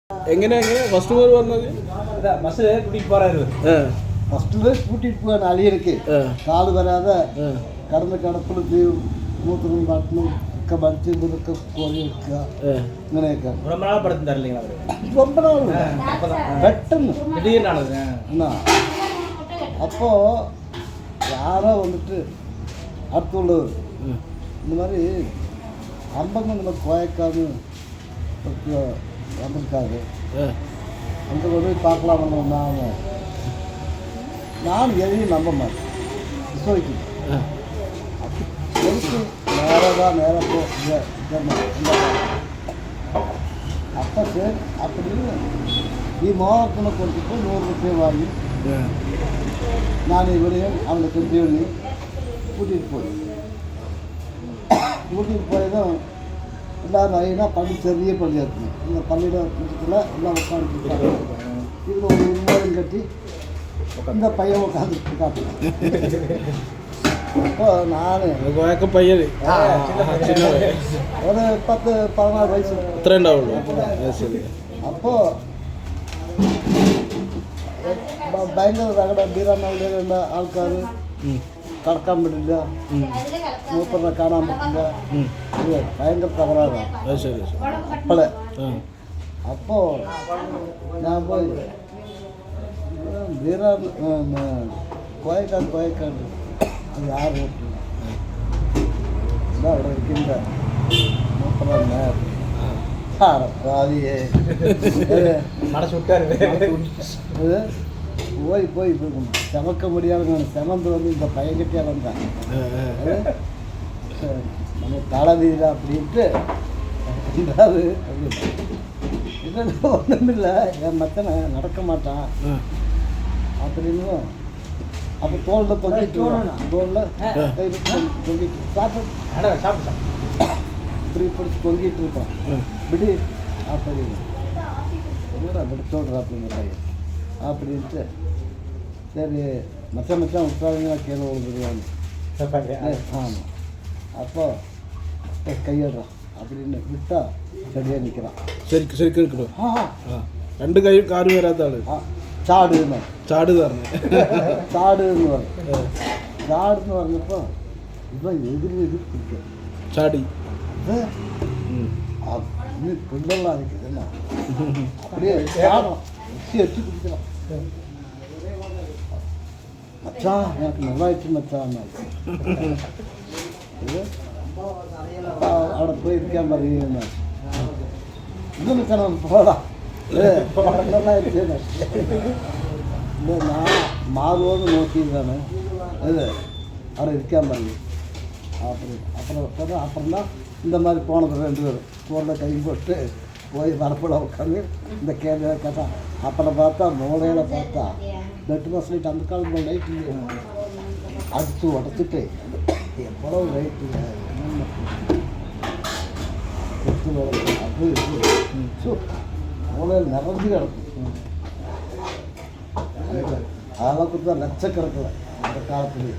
എങ്ങനെ ഫസ്റ്റ് മുതൽ പറഞ്ഞത് பஸ்ஸில் கூட்டிகிட்டு போகிறாரு. ஃபஸ்ட்டு கூட்டிகிட்டு போவேன் அழியிருக்கு கால் வராத கடந்த கடப்பில் மூத்தரும் காட்டணும் படிச்சு இருக்க கோரி இருக்கா இங்கனைக்கா ரொம்ப நாள் படுத்து தரலைங்களா அவர்? ரொம்ப நாள் பெட்டன்னு திடீர்னு ஆனது என்ன அப்போது யாரோ வந்துட்டு அடுத்து உள்ளவர் இந்த மாதிரி அம்பங்க நம்ம கோயக்காது வந்திருக்காரு அங்கே போய் பார்க்கலாம்னு நான் எதையும் நம்ப மாட்டேன் விசுவாசிக்கிறேன் நேராக போ அப்போ சரி அப்படின்னு நீ மோகத்தின கொடுத்துட்டு 100 ரூபாய் வாங்கி நான் இவரையும் அவனை கொஞ்சம் கூட்டிகிட்டு போயதும் எல்லோரும் ஐயா பள்ளி பெரிய பள்ளியாக இருக்குங்க இந்த பள்ளியில் கூட்டத்தில் எல்லாம் உட்காந்துட்டு இதில் ஒரு உண்மையும் கட்டி இந்த பையன் உட்காந்துட்டு காட்டுறேன் அப்போ நான் பையன் ஒரு 10-14 வயசு அப்போது பயங்கர ரகட பீரானாவில் ஆൾക്കാർ കടക്കാൻ പറ്റില്ല മൂപ്പറിനെ കാണാൻ പറ്റില്ല ഭയങ്കര തകരാറാണ് അപ്പോളെ അപ്പോൾ ഞാൻ പോയി ബീരാ കോയക്കാട് അത് யார் ஓட்டு അവിടെ ഇരിക്കുന്ന മൂപ്പറ பாதியே போய் செமக்க முடியாத நான் செமந்து வந்து இந்த பையன்கிட்டே வந்தேன் நம்ம தலைவீரா அப்படின்ட்டு இல்லை ஒன்றும் இல்லை என் மத்தனை நடக்க மாட்டான் அப்படின்னு அப்போ தோளில் தொங்கிட்டு தொங்கிட்டு சாப்பிட்டு இப்படி பிடிச்சி தொங்கிட்டு இருப்பான் இப்படி அப்படின்னு விடுத்தோடுறா அப்படிங்கிற அப்படின்ட்டு சரி மச்சான் விட்டாங்கன்னா கீழே விழுந்துருவாங்க ஆமாம் அப்போ கையிடுறான் அப்படின்னு விட்டா செடியாக நிற்கிறான் ശരിക്കും இருக்கணும் രണ്ട് കൈയും കാലും വരാത്ത ആള് ചാടുന്ന് ചാട് പറഞ്ഞു ചാടുന്ന് പറഞ്ഞു ചാടുന്ന് പറഞ്ഞപ്പോൾ ഇവൻ എതിർ പിടിക്കും ചാടി பிள்ளெல்லாம் இருக்குது என்ன அப்படியே சாடம் எட்டி பிடிக்கலாம் மச்சான் எனக்கு நல்லாயிடுச்சு மச்சான் അവിടെ പോയി ഇരിക്കാൻ പറയുന്ന ഇത് മച്ചാൻ പോടാ നന്നായിരിക്കും ഞാൻ മാറുമോന്ന് നോക്കിയതാണ് ഇത് അവിടെ ഇരിക്കാൻ പറയും அப்புறம் தான் இந்த மாதிரி போனது 2 பேரும் தோளில் கை போட்டு போய் வரப்பில் உட்காந்து இந்த கேள்வி கேட்டான் அப்புறம் பார்த்தா மூளையில் பார்த்தா பெட் பஸ்லைட் அந்த காலத்தில் லைட் அடித்து உடச்சிட்டு எவ்வளவு லைட்டு அது மூளையில் நிறைஞ்சு கிடக்கும் அதெல்லாம் கொடுத்தா லட்சக்கணக்கில் அந்த காலத்துலேயே